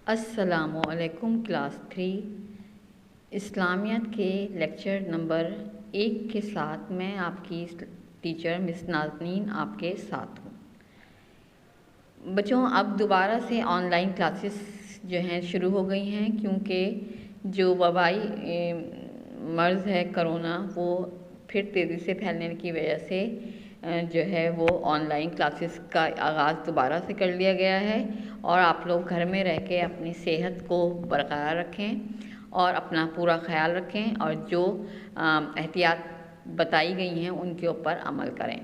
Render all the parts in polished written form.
अस्सलामुअलैकुम क्लास 3 इस्लामियत के lecture number 1 के साथ मैं आपकी टीचर मिस नाज़नीन आपके साथ हूँ। बच्चों, अब दोबारा से ऑनलाइन क्लासेस जो हैं शुरू हो गई हैं, क्योंकि जो वबाई मर्ज़ है कोरोना, वो फिर तेज़ी से फैलने की वजह से जो है वो ऑनलाइन क्लासेस का आगाज़ दोबारा से कर लिया गया है। और आप लोग घर में रह के अपनी सेहत को बरकरार रखें और अपना पूरा ख्याल रखें, और जो एहतियात बताई गई हैं उनके ऊपर अमल करें।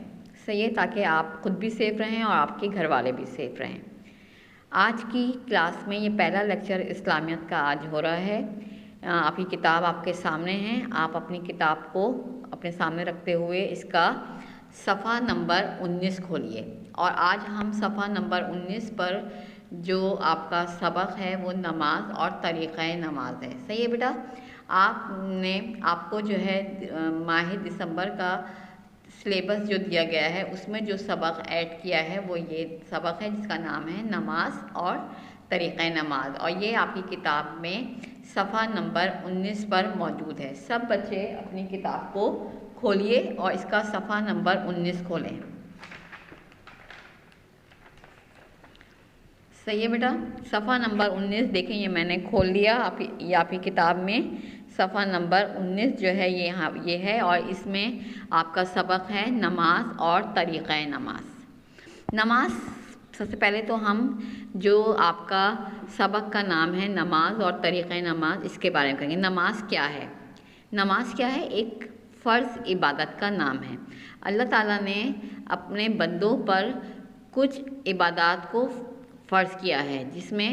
सही है, ताकि आप खुद भी सेफ़ रहें और आपके घर वाले भी सेफ़ रहें। आज की क्लास में ये पहला लेक्चर इस्लामियत का आज हो रहा है। आपकी किताब आपके सामने है। आप अपनी किताब को अपने सामने रखते हुए इसका सफ़ा नंबर 19 खोलिए। और आज हम सफ़ा नंबर 19 पर जो आपका सबक है वो नमाज और तरीक़ा नमाज है। सही है बेटा, आपको जो है माह दिसंबर का सिलेबस जो दिया गया है उसमें जो सबक ऐड किया है वो ये सबक है, जिसका नाम है नमाज और तरीक़ा नमाज। और ये आपकी किताब में सफ़ा नंबर 19 पर मौजूद है। सब बच्चे अपनी किताब को खोलिए और इसका सफ़ा नंबर 19 खोलें। सही है बेटा, सफ़ा नंबर 19 देखें, ये मैंने खोल लिया। आपकी किताब में सफ़ा नंबर 19 जो है ये है, और इसमें आपका सबक है नमाज और तरीक़ा नमाज। नमाज, सबसे पहले तो हम जो आपका सबक का नाम है नमाज और तरीक़ा नमाज, इसके बारे में कहेंगे। नमाज क्या है? नमाज क्या है? एक फ़र्ज़ इबादत का नाम है। अल्लाह ताला ने अपने बंदों पर कुछ इबादत को फ़र्ज़ किया है, जिसमें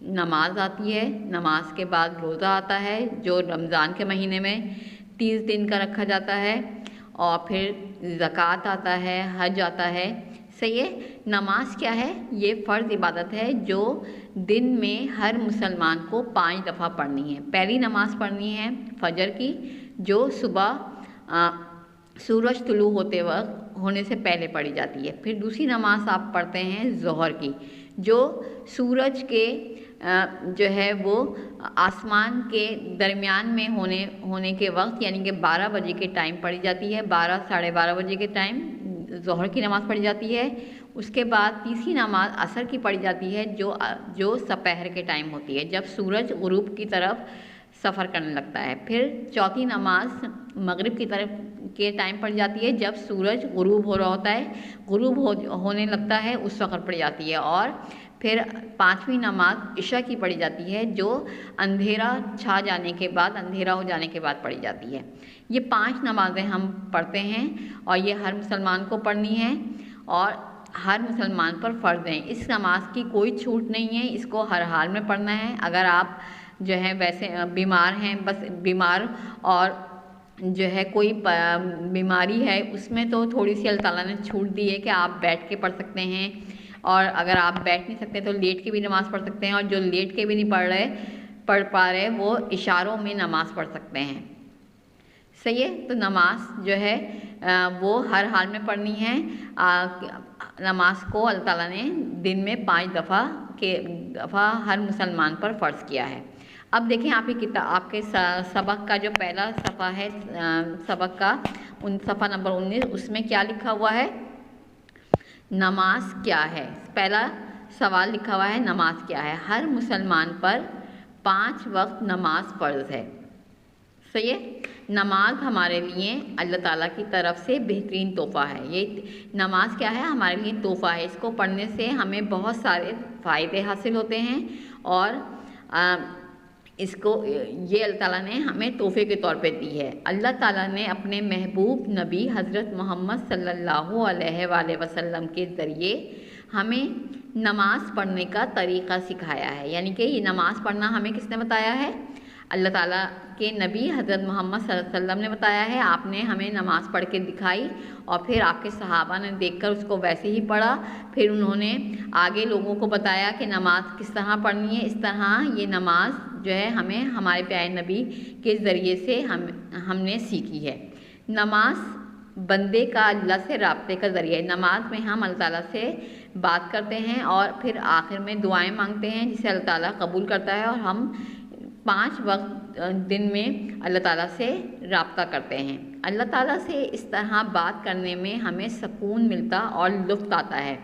नमाज आती है। नमाज के बाद रोज़ा आता है, जो रमज़ान के महीने में 30 दिन का रखा जाता है, और फिर ज़कात आता है, हज आता है। सही है, नमाज क्या है? ये फ़र्ज़ इबादत है जो दिन में हर मुसलमान को 5 दफ़ा पढ़नी है। पहली नमाज़ पढ़नी है फजर की, जो सुबह सूरज तुलू होने से पहले पढ़ी जाती है। फिर दूसरी नमाज़ आप पढ़ते हैं ज़ोहर की, जो सूरज के जो है वो आसमान के दरमियान में होने के वक्त, यानी कि 12 बजे के टाइम पढ़ी जाती है। 12 साढ़े 12 बजे के टाइम ज़ोहर की नमाज़ पढ़ी जाती है। उसके बाद तीसरी नमाज़ असर की पढ़ी जाती है, जो दोपहर के टाइम होती है, जब सूरज गुरूब की तरफ सफ़र करने लगता है। फिर चौथी नमाज़ मगरिब की तरफ के टाइम पड़ जाती है, जब सूरज गुरूब हो रहा होता है, होने लगता है, उस वक़्त पड़ जाती है। और फिर पाँचवीं नमाज़ इशा की पढ़ी जाती है, जो अंधेरा छा जाने के बाद, अंधेरा हो जाने के बाद पढ़ी जाती है। ये 5 नमाज़ें हम पढ़ते हैं, और ये हर मुसलमान को पढ़नी है, और हर मुसलमान पर फ़र्ज़ है। इस नमाज की कोई छूट नहीं है, इसको हर हाल में पढ़ना है। अगर आप जो है वैसे बीमार हैं, बस बीमार और जो है कोई बीमारी है, उसमें तो थोड़ी सी अल्लाह ताला ने छूट दी है कि आप बैठ के पढ़ सकते हैं, और अगर आप बैठ नहीं सकते तो लेट के भी नमाज़ पढ़ सकते हैं, और जो लेट के भी नहीं पढ़ पा रहे वो इशारों में नमाज़ पढ़ सकते हैं। सही है, तो नमाज जो है वो हर हाल में पढ़नी है। नमाज को अल्लाह ताला ने दिन में 5 दफ़ा हर मुसलमान पर फ़र्ज़ किया है। अब देखें, आपके सबक का जो पहला सफ़ा है सबक का सफ़ा नंबर 19, उसमें क्या लिखा हुआ है? नमाज क्या है? पहला सवाल लिखा हुआ है, नमाज क्या है? हर मुसलमान पर 5 वक्त नमाज फ़र्ज़ है। सही है, नमाज हमारे लिए अल्लाह ताला की तरफ से बेहतरीन तोहफ़ा है। ये नमाज क्या है? हमारे लिए तोहफ़ा है। इसको पढ़ने से हमें बहुत सारे फ़ायदे हासिल होते हैं, और ये अल्लाह ताला ने हमें तोहफ़े के तौर पे दी है। अल्लाह ताला ने अपने महबूब नबी हज़रत मोहम्मद सल्लल्लाहु अलैहि वसल्लम के ज़रिए हमें नमाज़ पढ़ने का तरीक़ा सिखाया है। यानी कि ये नमाज़ पढ़ना हमें किसने बताया है? अल्लाह ताला के नबी हज़रत मोहम्मद सल्लल्लाहु अलैहि वसल्लम ने बताया है। आपने हमें नमाज़ पढ़ के दिखाई, और फिर आपके सहाबा ने देखकर उसको वैसे ही पढ़ा। फिर उन्होंने आगे लोगों को बताया कि नमाज़ किस तरह पढ़नी है। इस तरह ये नमाज़ जो है हमें हमारे प्यारे नबी के ज़रिए से हमने सीखी है। नमाज बंदे का अल्लाह से राब्ते का ज़रिया है। नमाज में हम अल्लाह ताला से बात करते हैं और फिर आखिर में दुआएं मांगते हैं, जिसे अल्लाह ताला कबूल करता है। और हम 5 वक्त दिन में अल्लाह ताला से राब्ता करते हैं। अल्लाह ताला से इस तरह बात करने में हमें सुकून मिलता और लुत्फ़ आता है।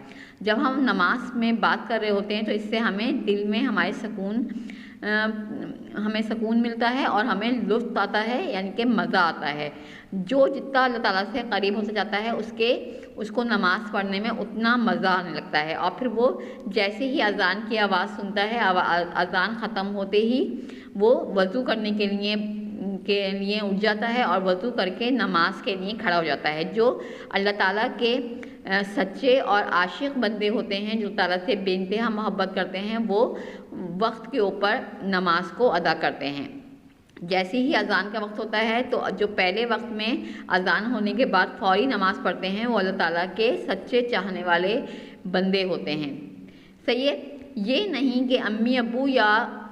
जब हम नमाज में बात कर रहे होते हैं तो इससे हमें दिल में हमें सुकून मिलता है और हमें लुत्फ़ आता है, यानी कि मज़ा आता है। जो जितना अल्लाह ताला से करीब होता जाता है उसको नमाज़ पढ़ने में उतना मज़ा आने लगता है। और फिर वो जैसे ही अज़ान की आवाज़ सुनता है, अज़ान ख़त्म होते ही वो वज़ू करने के लिए उठ जाता है और वज़ू करके नमाज के लिए खड़ा हो जाता है। जो अल्लाह ताला के सच्चे और आशिक बंदे होते हैं, जो ताला से बेइंतहा मोहब्बत करते हैं, वो वक्त के ऊपर नमाज को अदा करते हैं। जैसे ही अज़ान का वक्त होता है तो जो पहले वक्त में अज़ान होने के बाद फ़ौरी नमाज़ पढ़ते हैं, वो अल्लाह ताला के सच्चे चाहने वाले बंदे होते हैं। सही है, ये नहीं कि अम्मी अब्बू या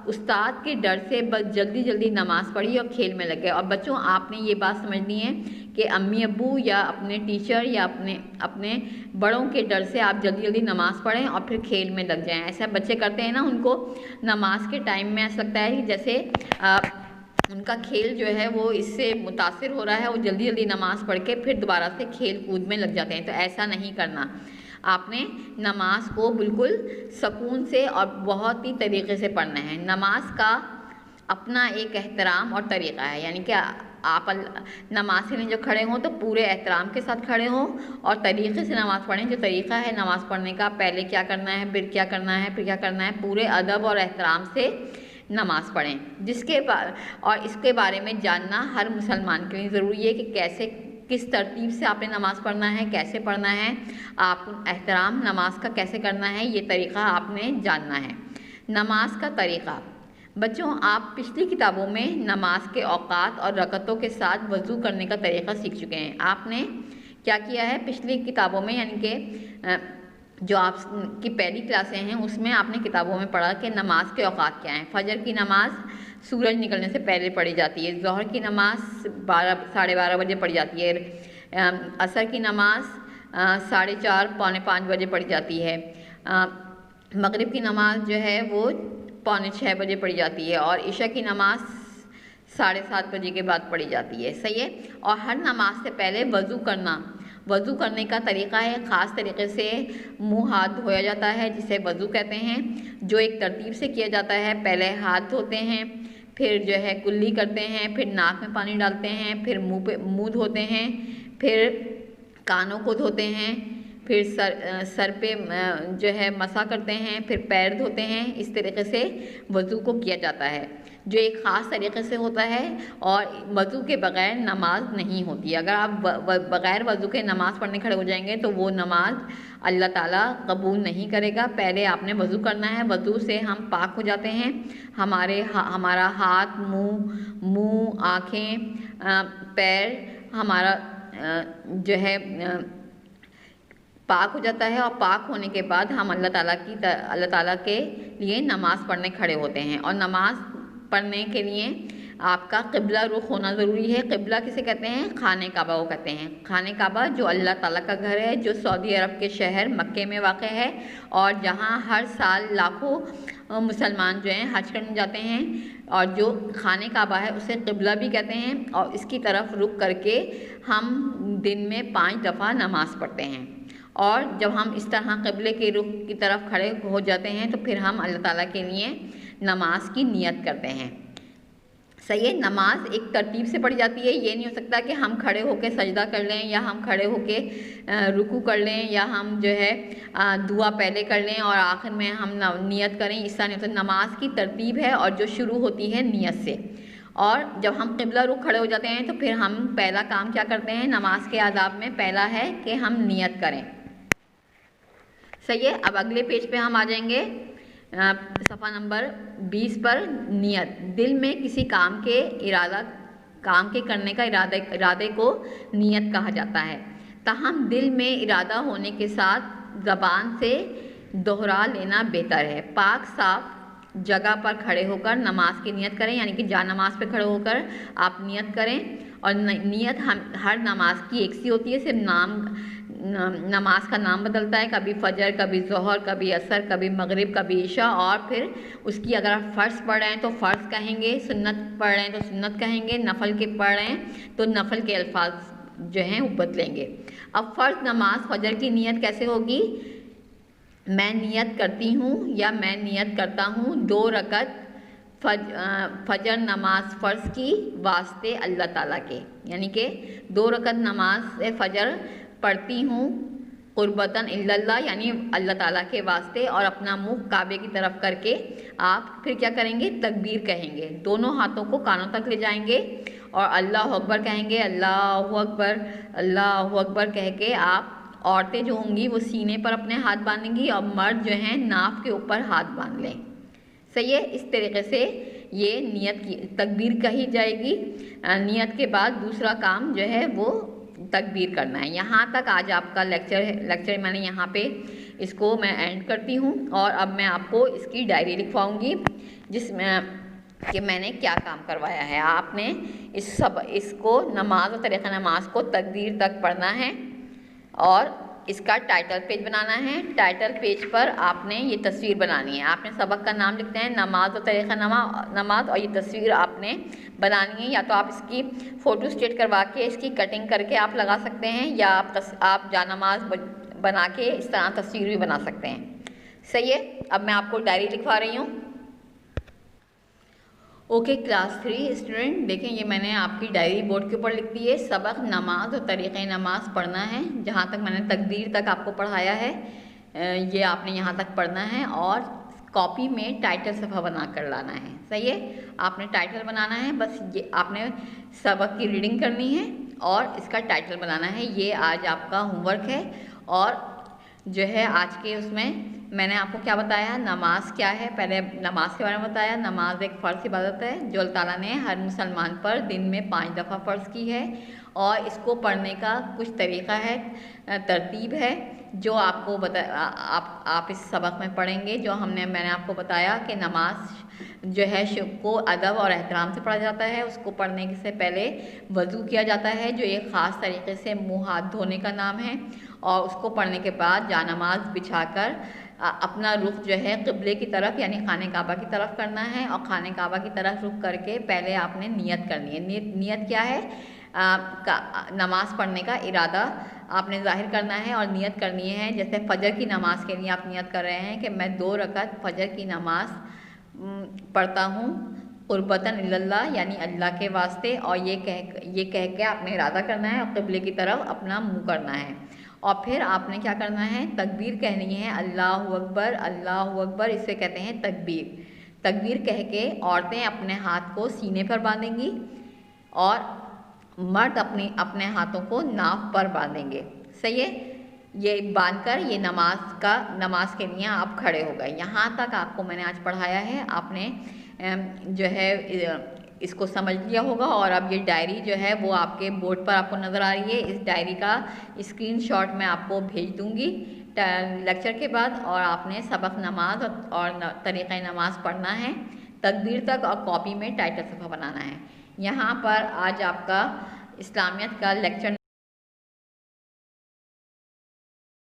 उस्ताद के डर से बस जल्दी जल्दी नमाज़ पढ़ी और खेल में लग गए। और बच्चों, आपने ये बात समझनी है कि अम्मी अब्बू या अपने टीचर या अपने बड़ों के डर से आप जल्दी जल्दी नमाज़ पढ़ें और फिर खेल में लग जाएं। ऐसा बच्चे करते हैं ना, उनको नमाज के टाइम में ऐसा लगता है कि जैसे उनका खेल जो है वो इससे मुतासिर हो रहा है, वो जल्दी जल्दी नमाज़ पढ़ के फिर दोबारा से खेल कूद में लग जाते हैं। तो ऐसा नहीं करना। आपने नमाज को बिल्कुल सुकून से और बहुत ही तरीक़े से पढ़ना है। नमाज का अपना एक एहतराम और तरीक़ा है, यानी कि आप नमाज के लिए जो खड़े हों तो पूरे एहतराम के साथ खड़े हों और तरीक़े से नमाज़ पढ़ें। जो तरीक़ा है नमाज़ पढ़ने का, पहले क्या करना है, फिर क्या करना है, फिर क्या करना है, पूरे अदब और एहतराम से नमाज़ पढ़ें। और इसके बारे में जानना हर मुसलमान के लिए ज़रूरी है कि किस तरतीब से आपने नमाज़ पढ़ना है, कैसे पढ़ना है, आप एहतराम नमाज का कैसे करना है, ये तरीक़ा आपने जानना है। नमाज का तरीक़ा, बच्चों, आप पिछली किताबों में नमाज के औक़ात और रकतों के साथ वज़ू करने का तरीक़ा सीख चुके हैं। आपने क्या किया है पिछली किताबों में, यानी कि जो आपकी पहली क्लासें हैं उसमें आपने किताबों में पढ़ा कि नमाज के औक़ात क्या हैं। फ़जर की नमाज़ सूरज निकलने से पहले पढ़ी जाती है। ज़ोहर की नमाज़ 12-12:30 बजे पढ़ी जाती है। असर की नमाज़ 4:30 पौने 5 बजे पढ़ी जाती है। मगरिब की नमाज़ जो है वो 5:45 बजे पढ़ी जाती है और इशा की नमाज़ 7:30 बजे के बाद पढ़ी जाती है। सही है। और हर नमाज से पहले वज़ू करने का तरीक़ा है, ख़ास तरीक़े से मुंह हाथ धोया जाता है, जिसे वज़ू कहते हैं, जो एक तरतीब से किया जाता है। पहले हाथ धोते हैं, फिर जो है कुल्ली करते हैं, फिर नाक में पानी डालते हैं, फिर मुंह धोते हैं, फिर कानों को धोते हैं, फिर सर पे जो है मसा करते हैं, फिर पैर धोते हैं। इस तरीके से वज़ू को किया जाता है, जो एक ख़ास तरीके से होता है। और वज़ू के बग़ैर नमाज नहीं होती। अगर आप बग़ैर वज़ू के नमाज़ पढ़ने खड़े हो जाएंगे तो वो नमाज अल्लाह ताला कबूल नहीं करेगा। पहले आपने वज़ू करना है। वज़ू से हम पाक हो जाते हैं। हमारा हाथ, मुँह, आँखें, पैर हमारा जो है पाक हो जाता है। और पाक होने के बाद हम अल्लाह ताला के लिए नमाज़ पढ़ने खड़े होते हैं। और नमाज़ पढ़ने के लिए आपका क़िबला रुख होना ज़रूरी है। क़िबला किसे कहते हैं? खाने काबा को कहते हैं। खाने काबा जो अल्लाह ताला का घर है, जो सऊदी अरब के शहर मक्के में वाक़ है और जहाँ हर साल लाखों मुसलमान जो हैं हज करने जाते हैं। और जो खाने काबा है उसे क़िबला भी कहते हैं। और इसकी तरफ रुख करके हम दिन में 5 दफ़ा नमाज़ पढ़ते हैं। और जब हम इस तरह क़िबले के रुख की तरफ खड़े हो जाते हैं तो फिर हम अल्लाह ताला के लिए नमाज की नियत करते हैं। सही है। नमाज एक तरतीब से पढ़ी जाती है। ये नहीं हो सकता कि हम खड़े होकर सजदा कर लें या हम खड़े होकर रुकू कर लें या हम जो है दुआ पहले कर लें और आखिर में हम नियत करें। इस तरह नहीं होता। नमाज की तरतीब है और जो शुरू होती है नियत से। और जब हम क़िबला रुख खड़े हो जाते हैं तो फिर हम पहला काम क्या करते हैं? नमाज के आदाब में पहला है कि हम नियत करें। सही है। अब अगले पेज पे हम आ जाएंगे, सफ़ा नंबर 20 पर। नियत, दिल में किसी काम के करने का इरादे को नियत कहा जाता है। ताहम दिल में इरादा होने के साथ ज़बान से दोहरा लेना बेहतर है। पाक साफ जगह पर खड़े होकर नमाज की नियत करें, यानी कि जा नमाज पे खड़े होकर आप नियत करें। और नियत हम हर नमाज की एक सी होती है, सिर्फ नमाज का नाम बदलता है, कभी फजर, कभी ज़ोहर, कभी असर, कभी मगरिब, कभी ईशा। और फिर उसकी अगर आप फ़र्ज़ पढ़ रहे हैं तो फ़र्ज़ कहेंगे, सुन्नत पढ़ रहे हैं तो सुन्नत कहेंगे, नफल के पढ़ रहे हैं तो नफल के अल्फाज जो हैं वो बदलेंगे। अब फ़र्ज़ नमाज फजर की नियत कैसे होगी? मैं नियत करती हूँ या मैं नियत करता हूँ 2 रकत फजर नमाज फ़र्ज़ की वास्ते अल्लाह ताला के, यानी कि 2 रकत नमाज फजर पढ़ती हूँ कुर्बतन इल्लल्लाह, यानी अल्लाह ताला के वास्ते, और अपना मुँह काबे की तरफ करके आप फिर क्या करेंगे? तकबीर कहेंगे, दोनों हाथों को कानों तक ले जाएंगे और अल्लाह अकबर कहेंगे। अल्लाह अकबर, अल्लाह अकबर कह के आप, औरतें जो होंगी वो सीने पर अपने हाथ बांधेंगी और मर्द जो हैं नाफ के ऊपर हाथ बांध लें। सही है। इस तरीके से ये नियत की तकबीर कही जाएगी। नियत के बाद दूसरा काम जो है वो तकबीर करना है। यहाँ तक आज आपका लेक्चर मैंने यहाँ पे इसको मैं एंड करती हूँ और अब मैं आपको इसकी डायरी लिखवाऊँगी जिसमें कि मैंने क्या काम करवाया है। आपने इसको नमाज और तरीक़ा नमाज को तकबीर तक पढ़ना है और इसका टाइटल पेज बनाना है। टाइटल पेज पर आपने ये तस्वीर बनानी है। आपने सबक का नाम लिखते हैं नमाज और तरीक़ा नमाज, और ये तस्वीर आपने बनानी है। या तो आप इसकी फ़ोटो स्टेट करवा के इसकी कटिंग करके आप लगा सकते हैं, या आप जानमाज बना के इस तरह तस्वीर भी बना सकते हैं। सही है। अब मैं आपको डायरी लिखवा रही हूँ। ओके क्लास 3 स्टूडेंट, देखें ये मैंने आपकी डायरी बोर्ड के ऊपर लिख दी है। सबक नमाज और तरीक़े नमाज पढ़ना है। जहाँ तक मैंने तकबीर तक आपको पढ़ाया है ये आपने यहाँ तक पढ़ना है और कॉपी में टाइटल सफ़ा बना कर लाना है। सही है। आपने टाइटल बनाना है, बस ये आपने सबक की रीडिंग करनी है और इसका टाइटल बनाना है। ये आज आपका होमवर्क है। और जो है आज के उसमें मैंने आपको क्या बताया, नमाज क्या है, पहले नमाज के बारे में बताया। नमाज एक फ़र्ज़ इबादत है जो अल्लाह ताला ने हर मुसलमान पर दिन में 5 दफ़ा फ़र्ज़ की है और इसको पढ़ने का कुछ तरीक़ा है, तरतीब है जो आपको आप इस सबक में पढ़ेंगे। जो मैंने आपको बताया कि नमाज जो है को अदब और एहतराम से पढ़ा जाता है। उसको पढ़ने से पहले वज़ू किया जाता है जो एक ख़ास तरीके से मुँह हाथ धोने का नाम है, और उसको पढ़ने के बाद जानमाज बिछाकर अपना रुख जो है क़िबले की तरफ यानी खाने काबा की तरफ करना है। और खाने काबा की तरफ रुख करके पहले आपने नियत करनी है। नियत क्या है? नमाज़ पढ़ने का इरादा आपने ज़ाहिर करना है और नियत करनी है। जैसे फ़जर की नमाज़ के लिए आप नियत कर रहे हैं कि मैं 2 रकत फ़जर की नमाज़ पढ़ता हूँ कुर्बतन इल्लल्लाह, यानी अल्लाह के वास्ते, और ये कह के आपने इरादा करना है और क़िबले की तरफ अपना मुँह करना है। और फिर आपने क्या करना है? तकबीर कहनी है, अल्लाह अकबर, अल्लाह अकबर, इसे कहते हैं तकबीर। तकबीर कह के औरतें अपने हाथ को सीने पर बांधेंगी और मर्द अपने हाथों को नाफ पर बांधेंगे। सही है। ये बांधकर ये नमाज के लिए आप खड़े हो गए। यहाँ तक आपको मैंने आज पढ़ाया है। आपने जो है इसको समझ लिया होगा। और अब ये डायरी जो है वो आपके बोर्ड पर आपको नज़र आ रही है। इस डायरी का स्क्रीनशॉट मैं आपको भेज दूँगी लेक्चर के बाद। और आपने सबक नमाज और तरीक़े नमाज पढ़ना है तकबीर तक, और कॉपी में टाइटल सफ़ा बनाना है। यहाँ पर आज आपका इस्लामियत का लेक्चर